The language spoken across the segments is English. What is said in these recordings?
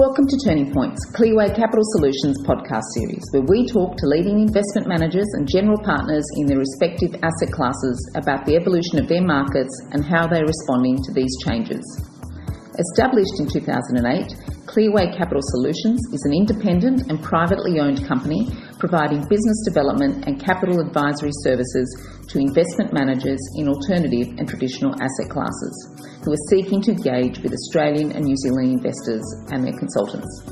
Welcome to Turning Point's Clearway Capital Solutions podcast series, where we talk to leading investment managers and general partners in their respective asset classes about the evolution of their markets and how they're responding to these changes. Established in 2008, Clearway Capital Solutions is an independent and privately owned company providing business development and capital advisory services to investment managers in alternative and traditional asset classes who are seeking to engage with Australian and New Zealand investors and their consultants.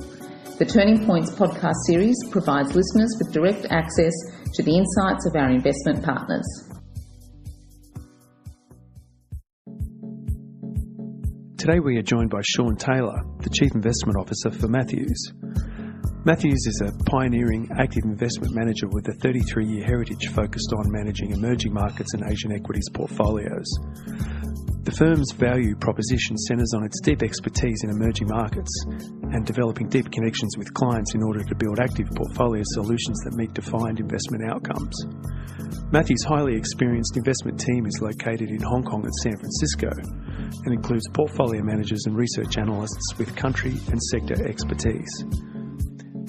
The Turning Points podcast series provides listeners with direct access to the insights of our investment partners. Today we are joined by Sean Taylor, the Chief Investment Officer for Matthews. Matthews is a pioneering active investment manager with a 33-year heritage focused on managing emerging markets and Asian equities portfolios. The firm's value proposition centres on its deep expertise in emerging markets and developing deep connections with clients in order to build active portfolio solutions that meet defined investment outcomes. Matthews' highly experienced investment team is located in Hong Kong and San Francisco and includes portfolio managers and research analysts with country and sector expertise.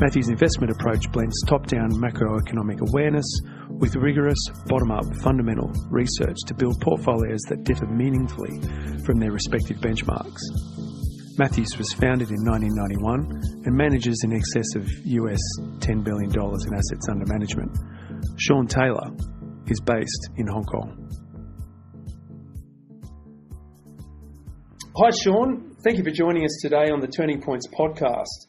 Matthews' investment approach blends top-down macroeconomic awareness with rigorous bottom-up fundamental research to build portfolios that differ meaningfully from their respective benchmarks. Matthews was founded in 1991 and manages in excess of US $10 billion in assets under management. Sean Taylor is based in Hong Kong. Hi Sean, thank you for joining us today on the Turning Points podcast.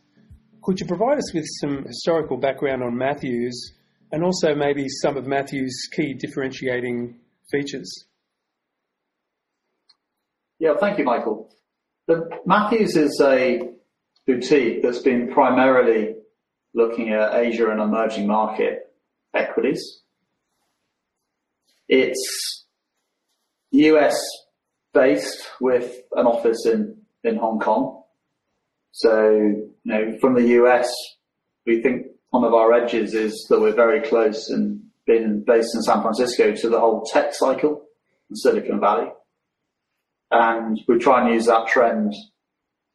Could you provide us with some historical background on Matthews and also maybe some of Matthews' key differentiating features? Yeah, thank you, Michael. Matthews is a boutique that's been primarily looking at Asia and emerging market equities. It's US based with an office in Hong Kong. So, from the US, we think one of our edges is that we're very close and being based in San Francisco to the whole tech cycle in Silicon Valley. And we try and use that trend to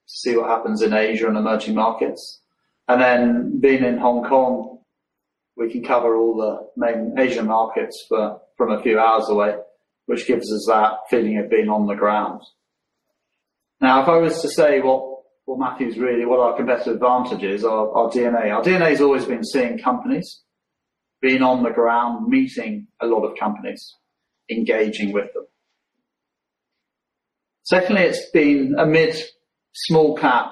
see what happens in Asia and emerging markets. And then being in Hong Kong, we can cover all the main Asian markets from a few hours away, which gives us that feeling of being on the ground. Now, if I was to say what Matthews really, what our competitive advantage is, our DNA. Our DNA has always been seeing companies, being on the ground, meeting a lot of companies, engaging with them. Secondly, it's been a mid-small cap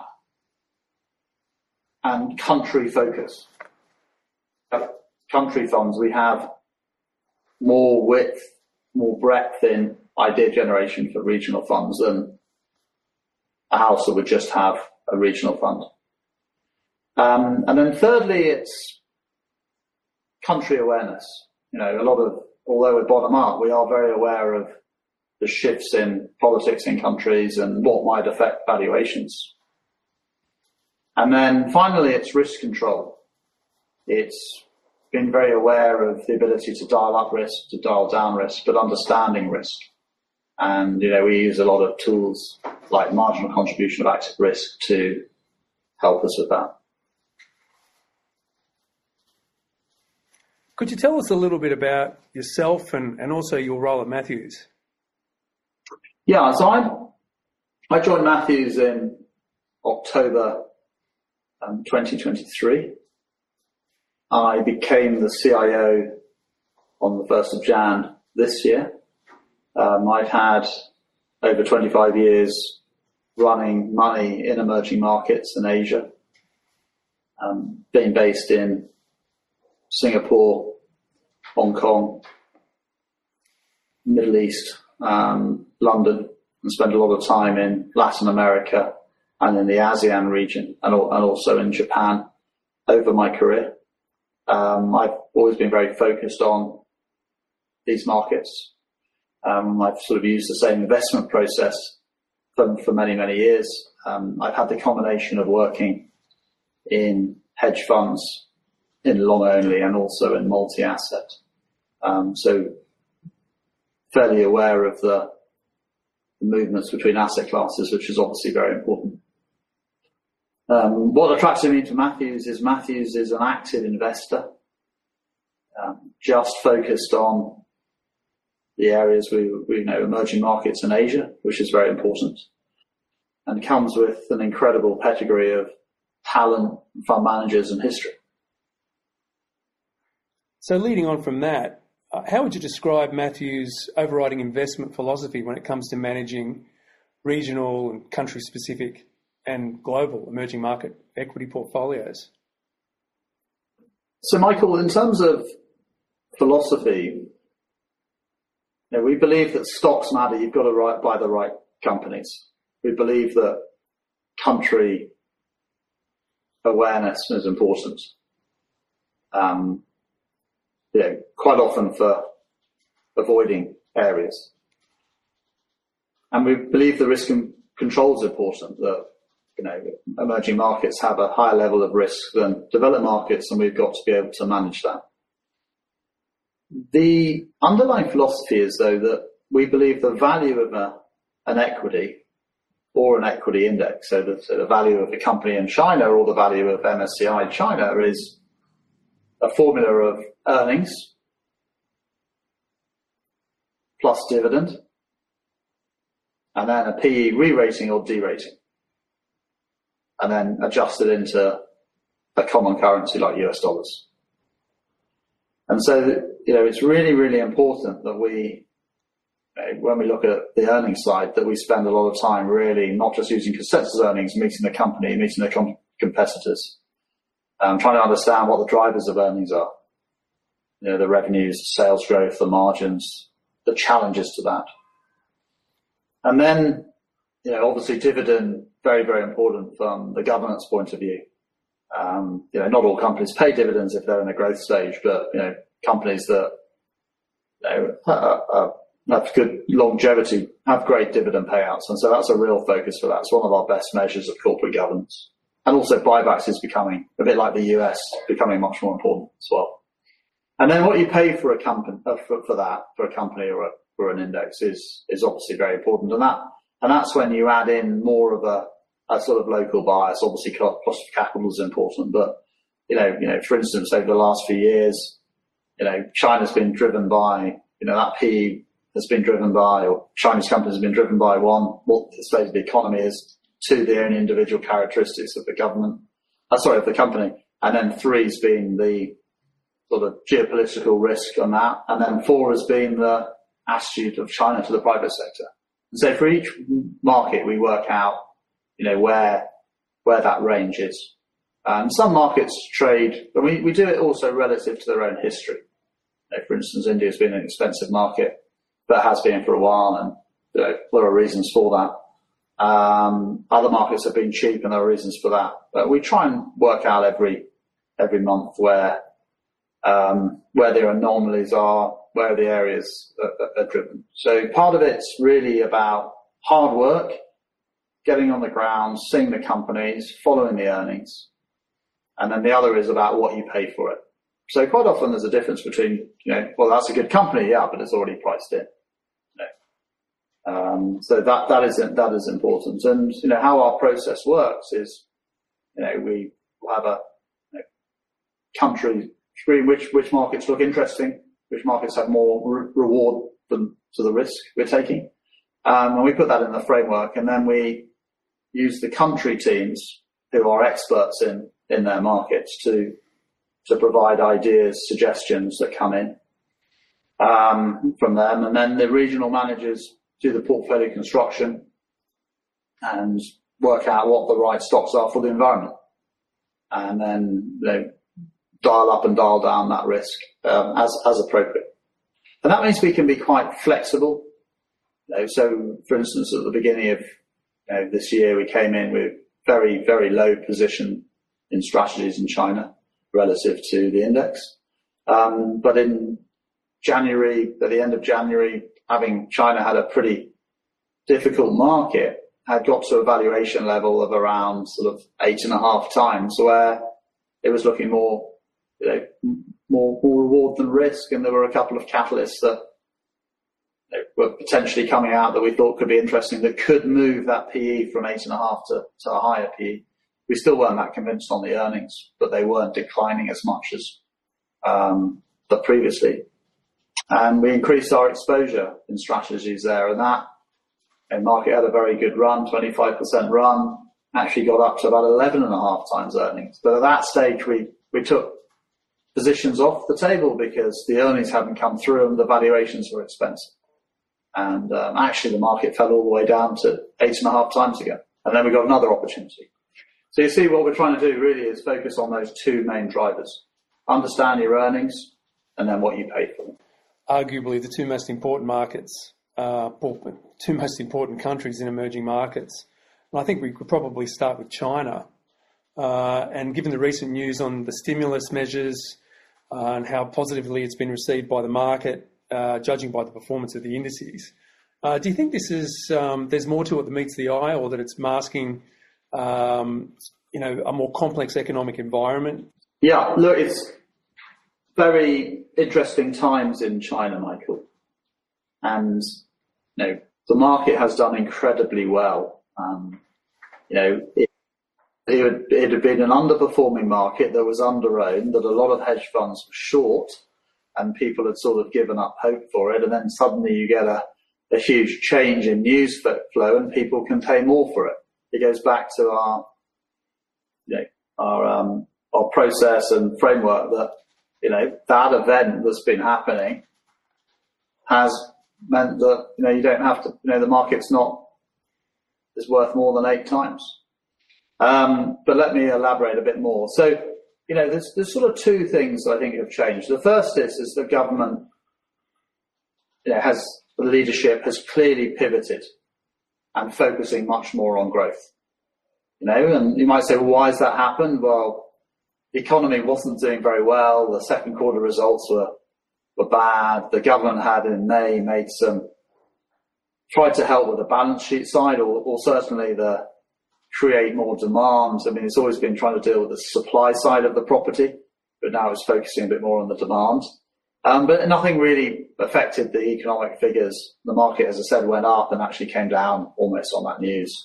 and country focus. Country funds, we have more width, more breadth in idea generation for regional funds than a house that would just have a regional fund. And then thirdly, it's country awareness. Although we're bottom up, we are very aware of the shifts in politics in countries and what might affect valuations. And then finally, it's risk control. It's been very aware of the ability to dial up risk, to dial down risk, but understanding risk. And, we use a lot of tools like marginal contribution of active risk to help us with that. Could you tell us a little bit about yourself and also your role at Matthews? Yeah, so I joined Matthews in October 2023. I became the CIO on the 1st of Jan this year. I've had over 25 years running money in emerging markets in Asia, being based in Singapore, Hong Kong, Middle East, London, and spent a lot of time in Latin America and in the ASEAN region and also in Japan over my career. I've always been very focused on these markets. I've sort of used the same investment process for many, many years. I've had the combination of working in hedge funds, in long only, and also in multi-asset. So fairly aware of the movements between asset classes, which is obviously very important. What attracted me to Matthews is an active investor, just focused on the areas we know, emerging markets in Asia, which is very important, and comes with an incredible pedigree of talent, fund managers, and history. So leading on from that, how would you describe Matthews' overriding investment philosophy when it comes to managing regional and country-specific and global emerging market equity portfolios? So, Michael, in terms of philosophy, we believe that stocks matter. You've got to buy the right companies. We believe that country awareness is important. Quite often for avoiding areas. And we believe the risk and control is important, that emerging markets have a higher level of risk than developed markets, and we've got to be able to manage that. The underlying philosophy is, though, that we believe the value of an equity or an equity index, so the value of a company in China or the value of MSCI China, is a formula of earnings plus dividend, and then a PE re-rating or derating, and then adjusted into a common currency like US dollars. And so, it's really, really important that we, when we look at the earnings side, that we spend a lot of time really not just using consensus earnings, meeting the company, meeting the competitors, trying to understand what the drivers of earnings are. The revenues, the sales growth, the margins, the challenges to that. And then, obviously dividend, very, very important from the governance point of view. Not all companies pay dividends if they're in a growth stage, but, companies that have good longevity have great dividend payouts. And so that's a real focus for that. It's one of our best measures of corporate governance. And also buybacks is becoming, a bit like the US, becoming much more important as well. And then what you pay for a company, for a company or an index is obviously very important. And that's when you add in more of a sort of local bias. Obviously, cost of capital is important, but for instance, over the last few years, China's been driven by that PE has been driven by, or Chinese companies have been driven by, one, what the state of the economy is; two, the own individual characteristics of the of the company, and then three has been the sort of geopolitical risk on that, and then four has been the attitude of China to the private sector. And so for each market, we work out where that range is. And some markets trade, but we do it also relative to their own history. For instance, India has been an expensive market, but has been for a while, and there are reasons for that. Other markets have been cheap, and there are reasons for that. But we try and work out every month where their anomalies are, where the areas are driven. So part of it's really about hard work, getting on the ground, seeing the companies, following the earnings. And then the other is about what you pay for it. So quite often there's a difference between, well, that's a good company, yeah, but it's already priced in. So that is important. And, how our process works is, we have a country screen, which markets look interesting, which markets have more reward than to the risk we're taking. And we put that in the framework, and then we use the country teams who are experts in their markets to provide ideas, suggestions that come in from them. And then the regional managers do the portfolio construction and work out what the right stocks are for the environment. And then dial up and dial down that risk as appropriate. And that means we can be quite flexible. So, for instance, at the beginning of this year, we came in with very, very low position in strategies in China relative to the index. But in January, at the end of January, having China had a pretty difficult market, had got to a valuation level of around sort of 8.5 times, where it was looking more reward than risk, and there were a couple of catalysts that were potentially coming out that we thought could be interesting, that could move that PE from 8.5 to a higher PE. we still weren't that convinced on the earnings, but they weren't declining as much as previously. And we increased our exposure in strategies there, and that market had a very good run, 25% run, actually got up to about 11.5 times earnings. But at that stage, we took positions off the table because the earnings hadn't come through and the valuations were expensive. And actually, the market fell all the way down to 8.5 times again. And then we got another opportunity. So you see, what we're trying to do really is focus on those two main drivers. Understand your earnings and then what you paid for them. Arguably the two most important markets, two most important countries in emerging markets. And I think we could probably start with China. And given the recent news on the stimulus measures and how positively it's been received by the market, judging by the performance of the indices, do you think this is there's more to it than meets the eye, or that it's masking a more complex economic environment? Yeah, look, it's very interesting times in China, Michael. And, the market has done incredibly well. It had been an underperforming market that was underowned, that a lot of hedge funds were short, and people had sort of given up hope for it. And then suddenly you get a huge change in news flow and people can pay more for it. It goes back to our process and framework that, that event that's been happening has meant that, you don't have to, the market's is worth more than 8 times. But let me elaborate a bit more. So, there's sort of two things I think have changed. The first is the government, the leadership has clearly pivoted and focusing much more on growth. And you might say, well, why has that happened? Well, the economy wasn't doing very well. The second quarter results were bad. The government had in May tried to help with the balance sheet side, or certainly create more demand. I mean, it's always been trying to deal with the supply side of the property, but now it's focusing a bit more on the demand. But nothing really affected the economic figures. The market, as I said, went up and actually came down almost on that news.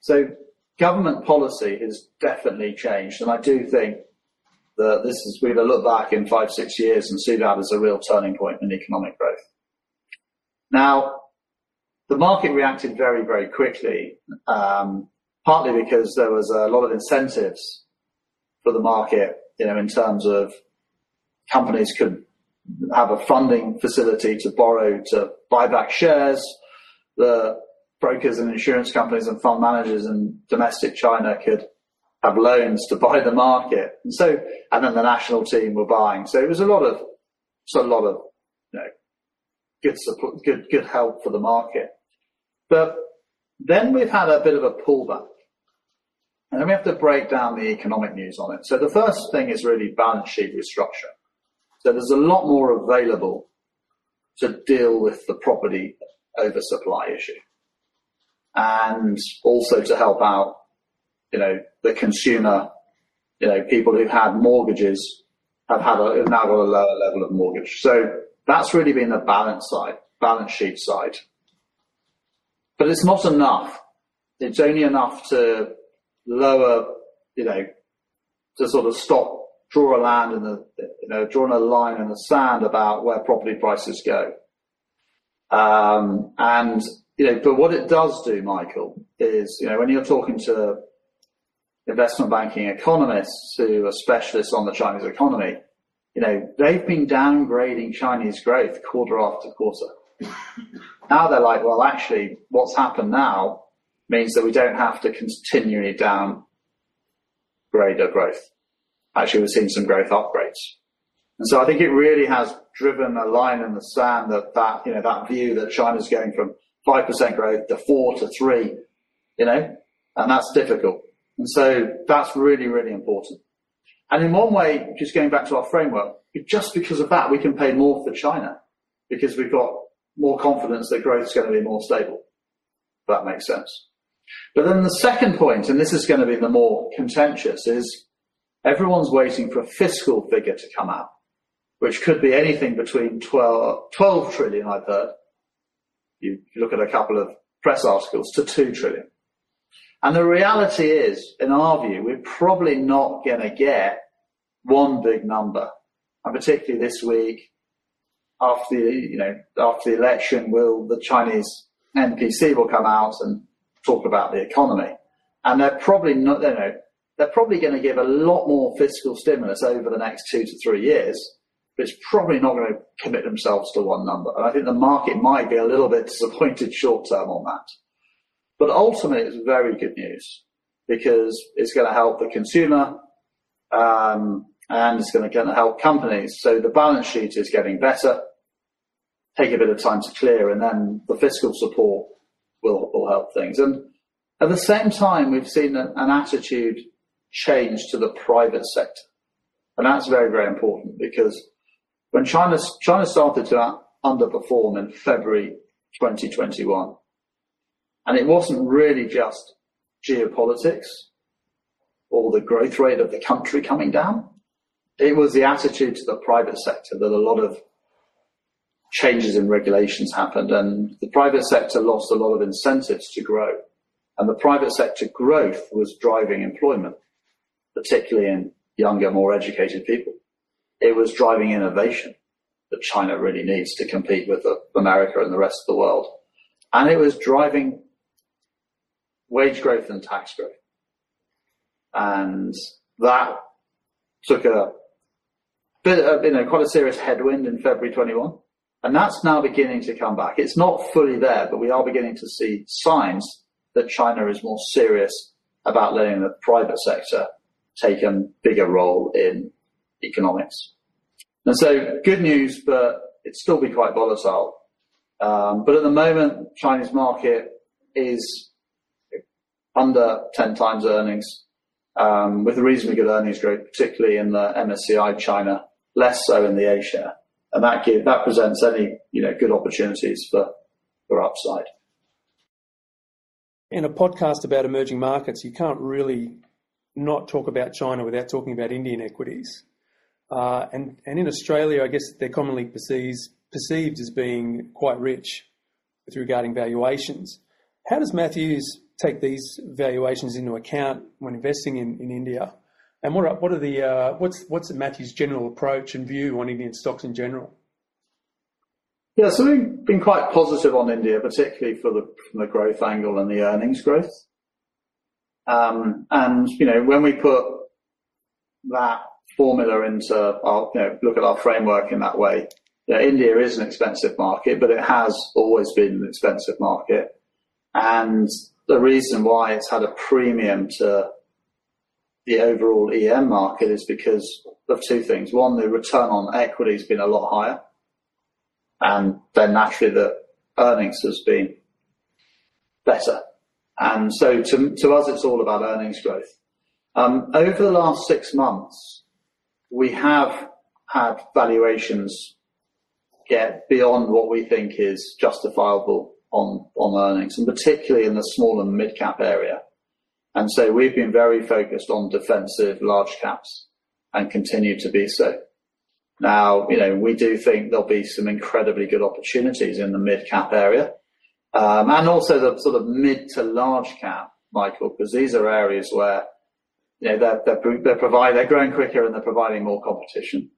So government policy has definitely changed, and I do think that we're going to look back in 5-6 years and see that as a real turning point in economic growth. Now, the market reacted very, very quickly, partly because there was a lot of incentives for the market, in terms of companies could have a funding facility to borrow to buy back shares. The brokers and insurance companies and fund managers in domestic China could have loans to buy the market, and then the national team were buying. So it was a lot of good support, good help for the market. But then we've had a bit of a pullback, and then we have to break down the economic news on it. So the first thing is really balance sheet restructure. So there's a lot more available to deal with the property oversupply issue, and also to help out, the consumer, people who've had mortgages have now got a lower level of mortgage. So that's really been the balance sheet side. But it's not enough. It's only enough to lower, to sort of draw a line in the sand about where property prices go. But what it does do, Michael, is, when you're talking to investment banking economists who are specialists on the Chinese economy, they've been downgrading Chinese growth quarter after quarter. Now they're like, well, actually, what's happened now means that we don't have to continually downgrade our growth. Actually, we're seeing some growth upgrades. And so I think it really has driven a line in the sand that view that China's going from 5% growth to 4 to 3, and that's difficult. And so that's really, really important. And in one way, just going back to our framework, just because of that, we can pay more for China, because we've got more confidence that growth is going to be more stable. If that makes sense. But then the second point, and this is going to be the more contentious, is everyone's waiting for a fiscal figure to come out, which could be anything between 12 trillion, I've heard. You look at a couple of press articles, to 2 trillion. And the reality is, in our view, we're probably not going to get one big number. And particularly this week, after the election, the Chinese NPC will come out and talk about the economy. And they're probably not, they're probably going to give a lot more fiscal stimulus over the next 2 to 3 years, but it's probably not going to commit themselves to one number. And I think the market might be a little bit disappointed short term on that. But ultimately, it's very good news because it's going to help the consumer and it's going to help companies. So the balance sheet is getting better, take a bit of time to clear, and then the fiscal support will help things. And at the same time, we've seen an attitude change to the private sector. And that's very, very important because when China started to underperform in February 2021, and it wasn't really just geopolitics or the growth rate of the country coming down, it was the attitude to the private sector that a lot of changes in regulations happened, and the private sector lost a lot of incentives to grow. And the private sector growth was driving employment, particularly in younger, more educated people. It was driving innovation that China really needs to compete with America and the rest of the world. And it was driving wage growth and tax growth. And that took a bit of, quite a serious headwind in February 21. And that's now beginning to come back. It's not fully there, but we are beginning to see signs that China is more serious about letting the private sector take a bigger role in economics. And so good news, but it'd still be quite volatile. But at the moment, Chinese market is under 10 times earnings, with a reasonably good earnings growth, particularly in the MSCI China, less so in the Asia. And that presents any, good opportunities for upside. In a podcast about emerging markets, you can't really not talk about China without talking about Indian equities. And in Australia, I guess they're commonly perceived as being quite rich with regarding valuations. How does Matthews take these valuations into account when investing in India? And what's Matthews' general approach and view on Indian stocks in general? Yeah, so we've been quite positive on India, particularly from the growth angle and the earnings growth. And when we put that formula into our, look at our framework in that way, India is an expensive market, but it has always been an expensive market. And the reason why it's had a premium to the overall EM market is because of 2 things. One, the return on equity has been a lot higher. And then naturally the earnings has been better. And so to us, it's all about earnings growth. Over the last 6 months, we have had valuations get beyond what we think is justifiable on earnings, and particularly in the small and mid-cap area. And so we've been very focused on defensive large caps and continue to be so. Now, we do think there'll be some incredibly good opportunities in the mid-cap area, and also the sort of mid to large cap, Michael, because these are areas where they're growing quicker and they're providing more competition.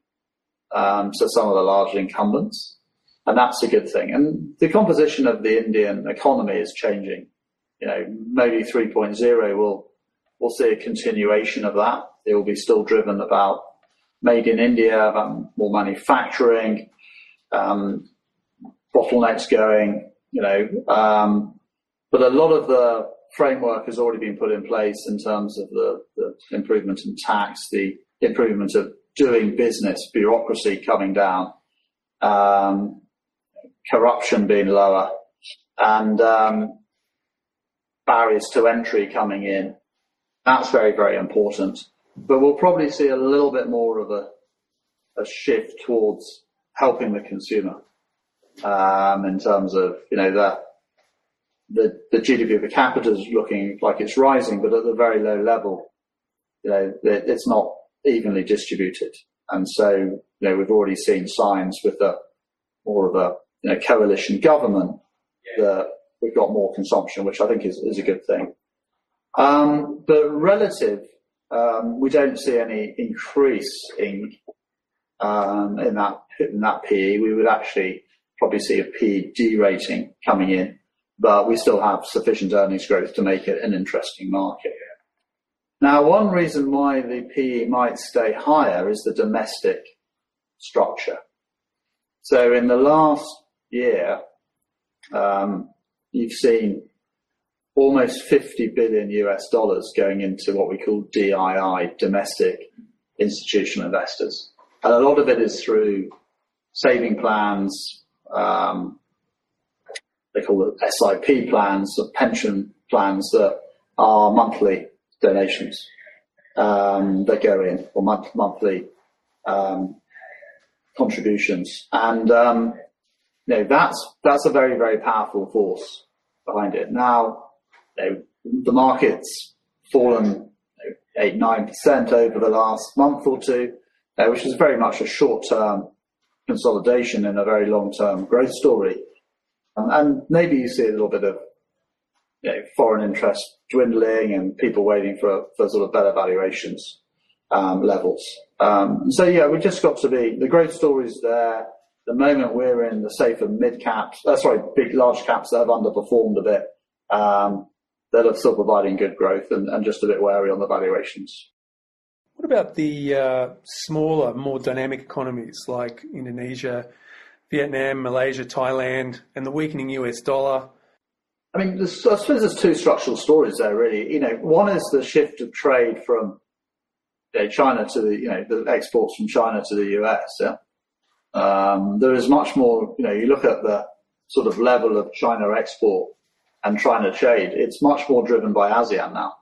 So some of the large incumbents, and that's a good thing. And the composition of the Indian economy is changing. Modi 3.0 will see a continuation of that. It will be still driven about made in India, about more manufacturing, bottlenecks going, but a lot of the framework has already been put in place in terms of the improvement in tax, the improvement of doing business, bureaucracy coming down, corruption being lower, and barriers to entry coming in. That's very, very important. But we'll probably see a little bit more of a shift towards helping the consumer in terms of, the GDP per capita is looking like it's rising, but at the very low level, it's not evenly distributed. And so, we've already seen signs with more of a coalition government that we've got more consumption, which I think is a good thing. But relative, we don't see any increase in that PE. We would actually probably see a PE derating coming in, but we still have sufficient earnings growth to make it an interesting market. Now, one reason why the PE might stay higher is the domestic structure. So in the last year, you've seen almost $50 billion going into what we call DII, domestic institutional investors. And a lot of it is through saving plans, they call it SIP plans, or pension plans that are monthly donations that go in, or monthly contributions. And that's a very, very powerful force behind it. Now, the market's fallen 8-9% over the last month or two, which is very much a short-term consolidation in a very long-term growth story. And maybe you see a little bit of foreign interest dwindling and people waiting for sort of better valuations levels. So yeah, we've just got to be, the growth story's there. The moment we're in the safer mid caps, big large caps that have underperformed a bit, that are still providing good growth and just a bit wary on the valuations. What about the smaller, more dynamic economies like Indonesia, Vietnam, Malaysia, Thailand, and the weakening US dollar? I mean, I suppose there's two structural stories there, really. One is the shift of trade from China to the exports from China to the US. Yeah? There is much more. You look at the sort of level of China export and China trade. It's much more driven by ASEAN now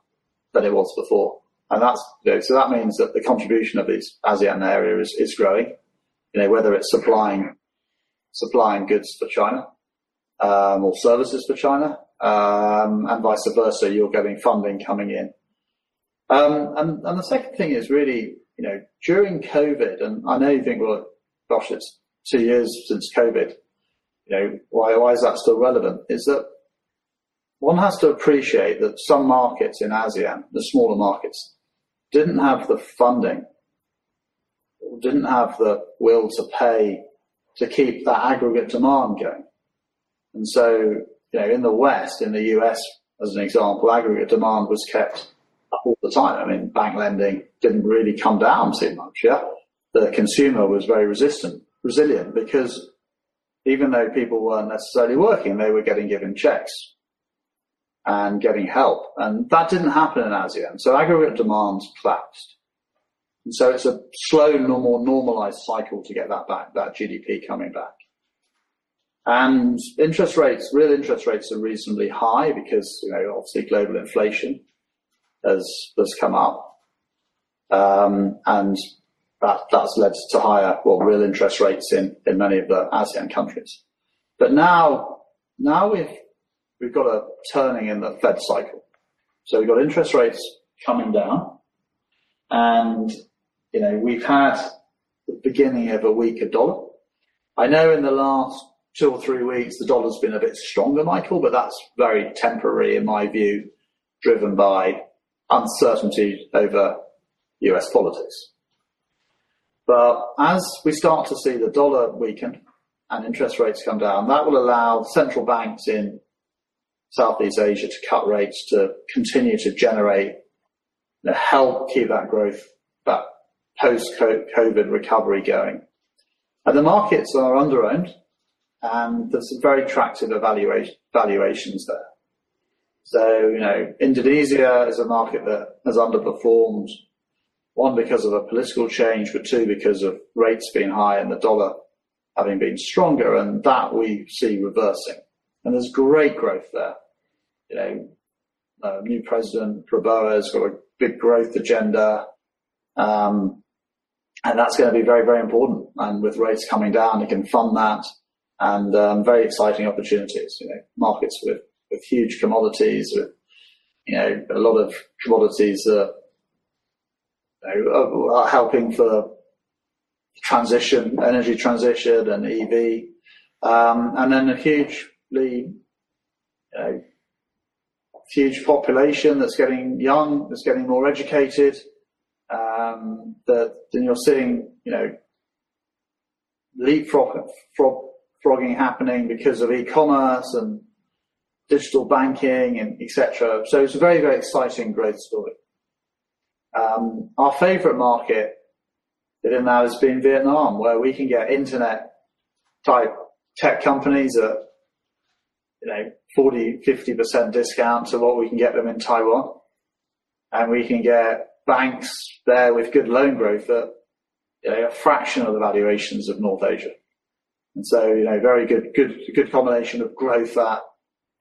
than it was before, and that's so that means that the contribution of these ASEAN area is growing. Whether it's supplying goods for China or services for China, and vice versa, you're getting funding coming in. And the second thing is really, during COVID, and I know you think, well, gosh, it's 2 years since COVID. Why is that still relevant? Is that one has to appreciate that some markets in ASEAN, the smaller markets, didn't have the funding, didn't have the will to pay to keep that aggregate demand going. And so, in the West, in the US, as an example, aggregate demand was kept up all the time. I mean, bank lending didn't really come down too much, yeah? The consumer was very resilient, because even though people weren't necessarily working, they were getting given checks and getting help. And that didn't happen in ASEAN. So aggregate demand collapsed. And so it's a slow, more normalized cycle to get that back, that GDP coming back. And real interest rates are reasonably high because, obviously global inflation has come up. And that's led to higher, real interest rates in many of the ASEAN countries. But now we've got a turning in the Fed cycle. So we've got interest rates coming down, and we've had the beginning of a weaker dollar. I know in the last 2 or 3 weeks the dollar's been a bit stronger, Michael, but that's very temporary in my view, driven by uncertainty over US politics. But as we start to see the dollar weaken and interest rates come down, that will allow central banks in Southeast Asia to cut rates, to continue to generate, help keep that growth, that post-COVID recovery going. And the markets are underowned, and there's some very attractive valuations there. So, Indonesia is a market that has underperformed, one, because of a political change, but two, because of rates being high and the dollar having been stronger, and that we see reversing. And there's great growth there. New president, Prabowo, has got a big growth agenda, and that's going to be very, very important. And with rates coming down, he can fund that, and very exciting opportunities. Markets with huge commodities, with a lot of commodities that are helping for transition, energy transition, and EV, and then a hugely huge population that's getting young, that's getting more educated. Then you're seeing, leapfrogging happening because of e-commerce and digital banking and etc. So it's a very, very exciting growth story. Our favourite market within that has been Vietnam, where we can get internet-type tech companies at 40-50% discount to what we can get them in Taiwan, and we can get banks there with good loan growth at a fraction of the valuations of North Asia. And so, very good combination of growth at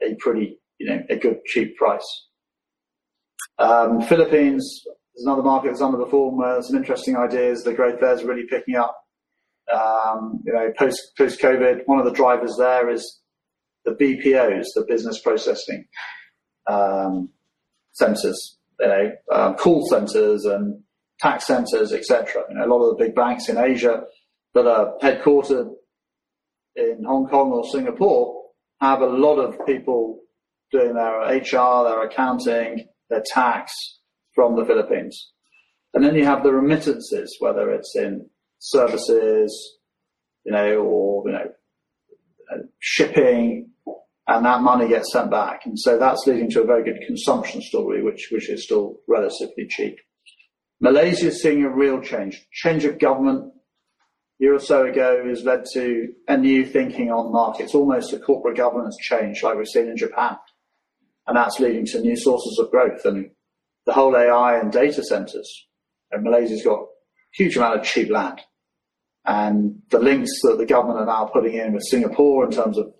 a pretty, a good cheap price. Philippines is another market that's underperformed, where there's some interesting ideas. The growth there is really picking up. Post-COVID, one of the drivers there is the BPOs, the business processing centres, call centres and tax centres, etc. A lot of the big banks in Asia that are headquartered in Hong Kong or Singapore have a lot of people doing their HR, their accounting, their tax from the Philippines. And then you have the remittances, whether it's in services, or shipping, and that money gets sent back. And so that's leading to a very good consumption story, which is still relatively cheap. Malaysia is seeing a real change of government. A year or so ago has led to a new thinking on markets, almost a corporate governance change like we've seen in Japan. And that's leading to new sources of growth. And the whole AI and data centers, and Malaysia's got a huge amount of cheap land. And the links that the government are now putting in with Singapore in terms of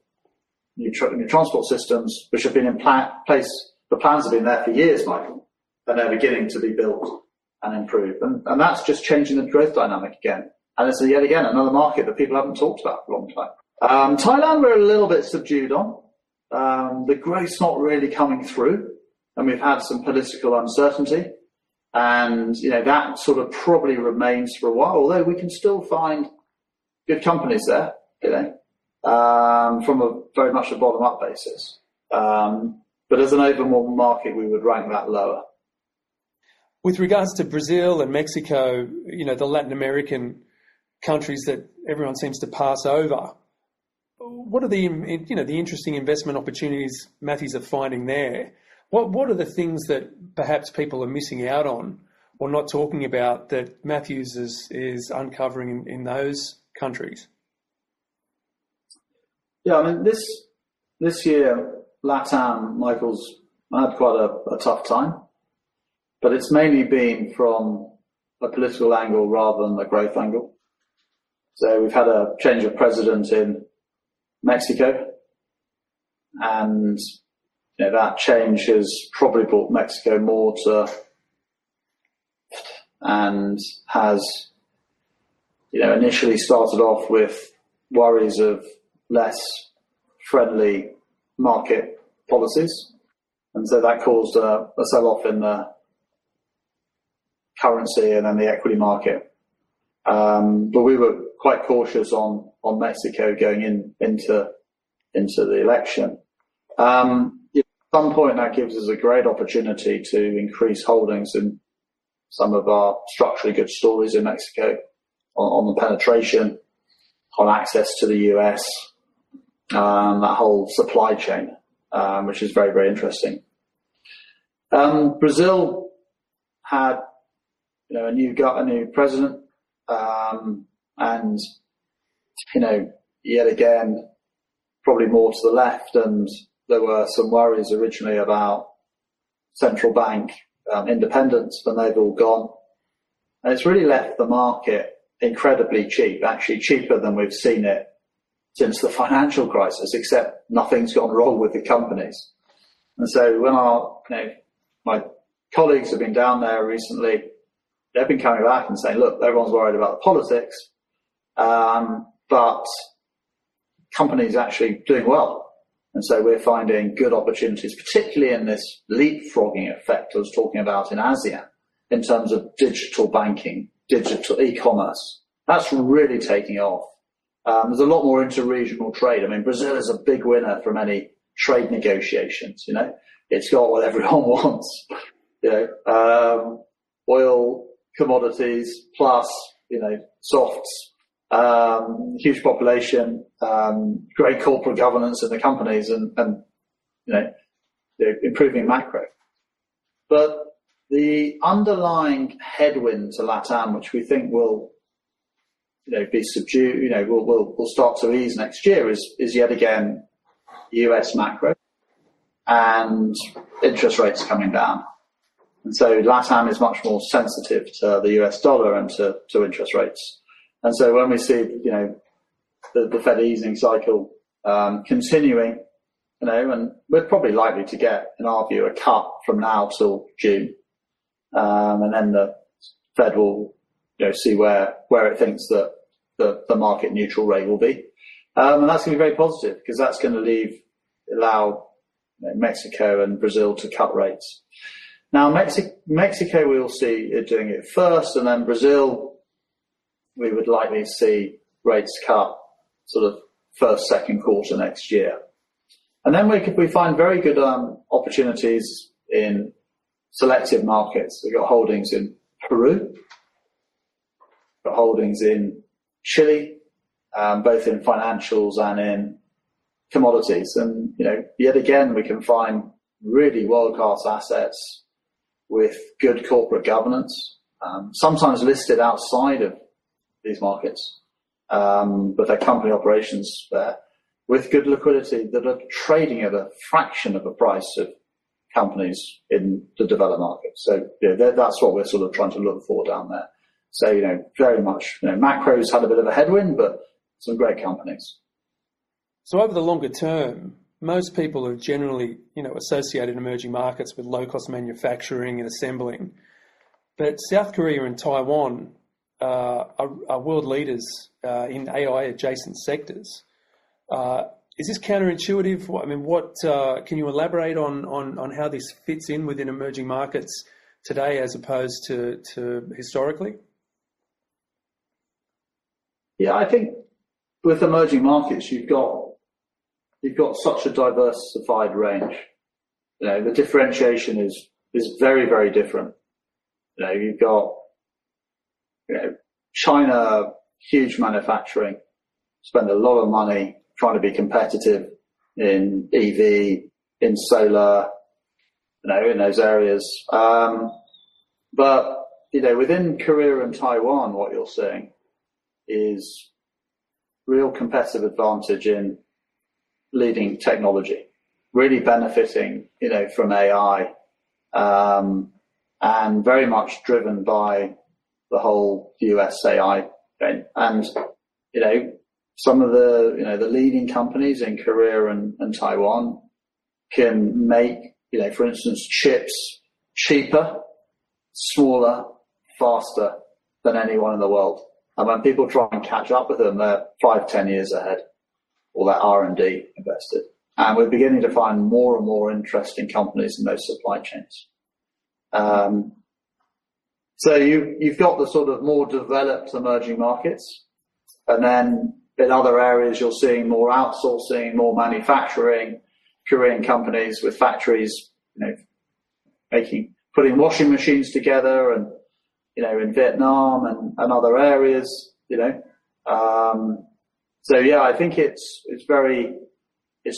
new transport systems, which have been in place, the plans have been there for years, Michael, and they're beginning to be built and improved. And that's just changing the growth dynamic again. And it's yet again another market that people haven't talked about for a long time. Thailand, we're a little bit subdued on. The growth's not really coming through, and we've had some political uncertainty. And, that sort of probably remains for a while, although we can still find good companies there, from a very much a bottom-up basis. But as an overall market, we would rank that lower. With regards to Brazil and Mexico, the Latin American countries that everyone seems to pass over, what are the interesting investment opportunities Matthews are finding there? What are the things that perhaps people are missing out on or not talking about that Matthews is uncovering in those countries? Yeah, I mean, this year, LatAm, Michael's had quite a tough time, but it's mainly been from a political angle rather than a growth angle. So we've had a change of president in Mexico, and that change has probably brought Mexico more to, and has, initially started off with worries of less friendly market policies. And so that caused a sell-off in the currency and then the equity market. But we were quite cautious on Mexico going into the election. At some point, that gives us a great opportunity to increase holdings in some of our structurally good stories in Mexico on the penetration, on access to the US, that whole supply chain, which is very, very interesting. Brazil had, a new president, and yet again, probably more to the left, and there were some worries originally about central bank independence, but they've all gone. And it's really left the market incredibly cheap, actually cheaper than we've seen it since the financial crisis, except nothing's gone wrong with the companies. And so when my colleagues have been down there recently, they've been coming back and saying, look, everyone's worried about the politics, but companies actually doing well. And so we're finding good opportunities, particularly in this leapfrogging effect I was talking about in ASEAN, in terms of digital banking, digital e-commerce. That's really taking off. There's a lot more inter-regional trade. I mean, Brazil is a big winner from any trade negotiations. It's got what everyone wants. Oil, commodities, plus softs, huge population, great corporate governance in the companies, and improving macro. But the underlying headwind to LatAm, which we think will be subdued, will start to ease next year, is yet again US macro and interest rates coming down. And so LatAm is much more sensitive to the US dollar and to interest rates. And so when we see, the Fed easing cycle continuing, and we're probably likely to get, in our view, a cut from now till June. And then the Fed will, see where it thinks that the market neutral rate will be. And that's going to be very positive, because that's going to allow Mexico and Brazil to cut rates. Now, Mexico, we will see it doing it first, and then Brazil, we would likely see rates cut sort of first, second quarter next year. And then we find very good opportunities in selective markets. We've got holdings in Peru, we've got holdings in Chile, both in financials and in commodities. And, yet again, we can find really world-class assets with good corporate governance, sometimes listed outside of these markets, but their company operations there, with good liquidity, that are trading at a fraction of the price of companies in the developed markets. So that's what we're sort of trying to look for down there. So, very much, macro's had a bit of a headwind, but some great companies. So over the longer term, most people are generally, associated emerging markets with low-cost manufacturing and assembling. But South Korea and Taiwan are world leaders in AI-adjacent sectors. Is this counterintuitive? I mean, can you elaborate on how this fits in within emerging markets today as opposed to historically? Yeah, I think with emerging markets, you've got such a diversified range. The differentiation is very, very different. You've got China, huge manufacturing, spend a lot of money trying to be competitive in EV, in solar, in those areas. But within Korea and Taiwan, what you're seeing is real competitive advantage in leading technology, really benefiting, from AI, and very much driven by the whole US AI thing. And, some of the leading companies in Korea and Taiwan can make, for instance, chips cheaper, smaller, faster than anyone in the world. And when people try and catch up with them, they're 5-10 years ahead, all that R&D invested. And we're beginning to find more and more interesting companies in those supply chains. So you've got the sort of more developed emerging markets, and then in other areas you're seeing more outsourcing, more manufacturing, Korean companies with factories, putting washing machines together, and in Vietnam and other areas, So yeah, I think it's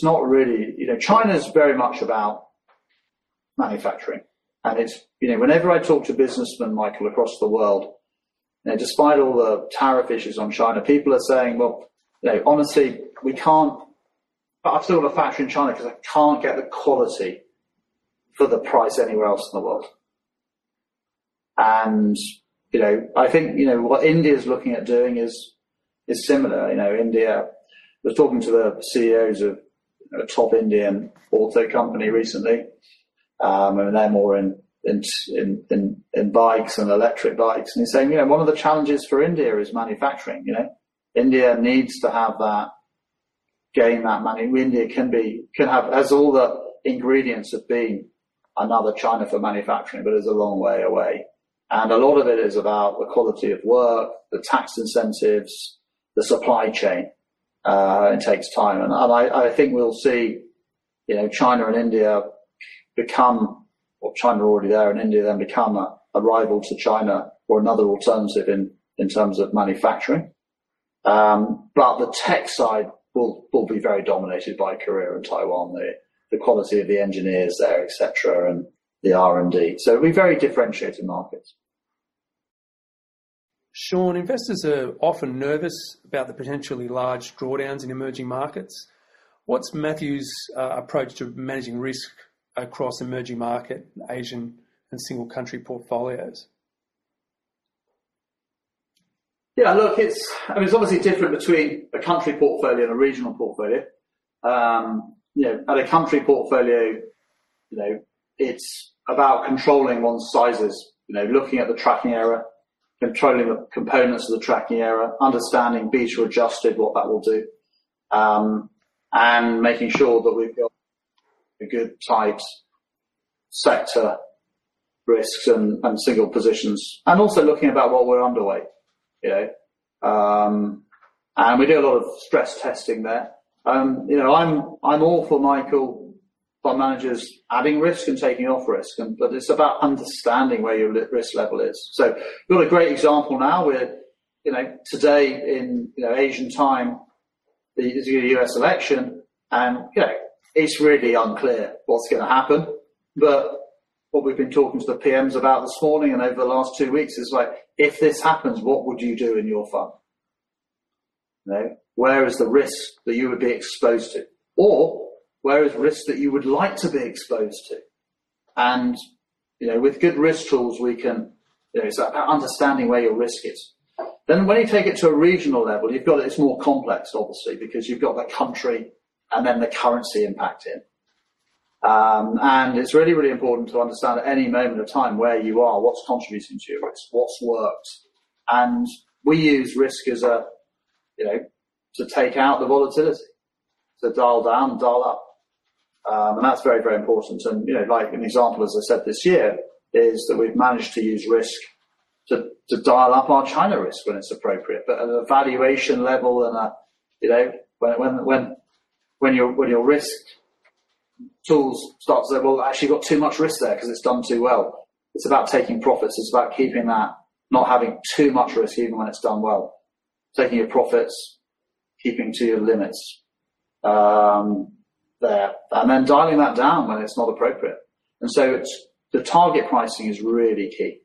not really, China's very much about manufacturing. And it's, whenever I talk to businessmen, Michael, across the world, despite all the tariff issues on China, people are saying, well, honestly, I've still got a factory in China because I can't get the quality for the price anywhere else in the world. And, I think, what India's looking at doing is similar. India, I was talking to the CEOs of a top Indian auto company recently, and they're more in bikes and electric bikes. And he's saying, one of the challenges for India is manufacturing. India needs to have that, gain that money. India has all the ingredients of being another China for manufacturing, but is a long way away. And a lot of it is about the quality of work, the tax incentives, the supply chain. It takes time. And I think we'll see China and India become, or China already there and India then become a rival to China or another alternative in terms of manufacturing. But the tech side will be very dominated by Korea and Taiwan, the quality of the engineers there, etc., and the R&D. So it'll be very differentiated markets. Sean, investors are often nervous about the potentially large drawdowns in emerging markets. What's Matthew's approach to managing risk across emerging market, Asian and single country portfolios? Yeah, look, it's obviously different between a country portfolio and a regional portfolio. At a country portfolio, it's about controlling one's sizes, looking at the tracking error, controlling the components of the tracking error, understanding beta adjusted, what that will do, and making sure that we've got a good tight sector risks and single positions, and also looking about what we're underweight, and we do a lot of stress testing there. I'm all for, Michael, fund managers adding risk and taking off risk, but it's about understanding where your risk level is. So we've got a great example now where, today in Asian time, there's a US election, and it's really unclear what's going to happen. But what we've been talking to the PMs about this morning and over the last 2 weeks is like, if this happens, what would you do in your fund? Where is the risk that you would be exposed to? Or where is risk that you would like to be exposed to? And, with good risk tools, we can, it's about understanding where your risk is. Then when you take it to a regional level, it's more complex, obviously, because you've got the country and then the currency impact in. And it's really, really important to understand at any moment of time where you are, what's contributing to your risk, what's worked. And we use risk as to take out the volatility, to dial down, dial up. And that's very, very important. And, like an example, as I said this year, is that we've managed to use risk to dial up our China risk when it's appropriate. But at a valuation level and when your risk tools start to say, well, actually you've got too much risk there because it's done too well. It's about taking profits. It's about keeping that, not having too much risk even when it's done well. Taking your profits, keeping to your limits there, and then dialing that down when it's not appropriate. And so the target pricing is really key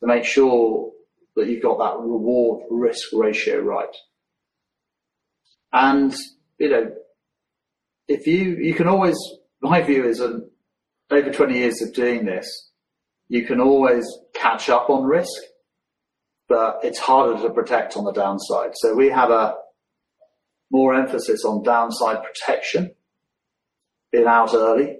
to make sure that you've got that reward risk ratio right. And, if you can always, my view is that over 20 years of doing this, you can always catch up on risk, but it's harder to protect on the downside. So we have a more emphasis on downside protection, being out early.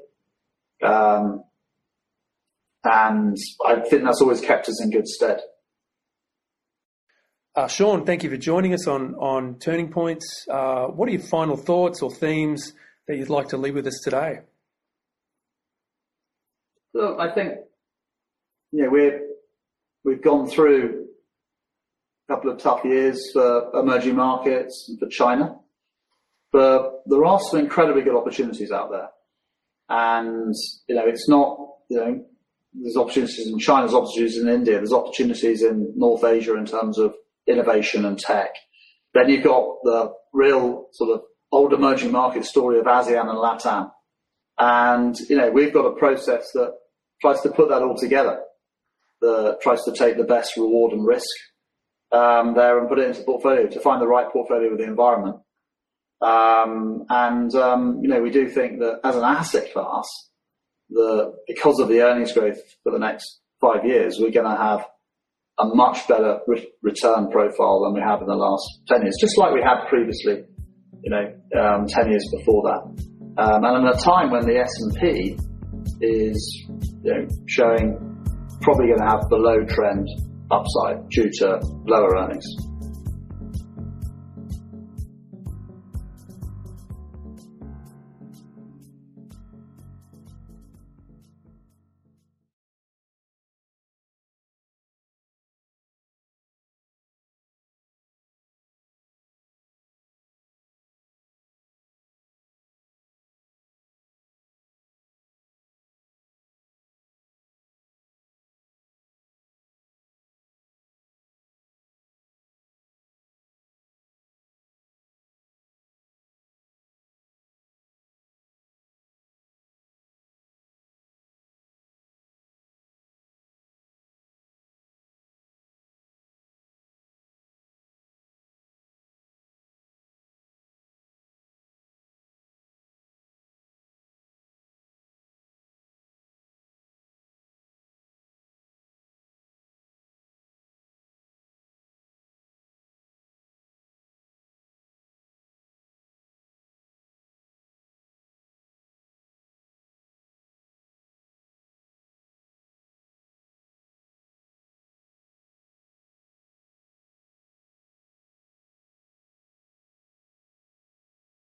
And I think that's always kept us in good stead. Sean, thank you for joining us on Turning Points. What are your final thoughts or themes that you'd like to leave with us today? Look, I think we've gone through a couple of tough years for emerging markets and for China, but there are some incredibly good opportunities out there. And it's not there's opportunities in China, there's opportunities in India, there's opportunities in North Asia in terms of innovation and tech. Then you've got the real sort of old emerging market story of ASEAN and LatAm. And, we've got a process that tries to put that all together, that tries to take the best reward and risk there and put it into portfolio to find the right portfolio with the environment. We do think that as an asset class, because of the earnings growth for the next 5 years, we're going to have a much better return profile than we have in the last 10 years, just like we had previously, 10 years before that. And at a time when the S&P is, showing probably going to have below trend upside due to lower earnings.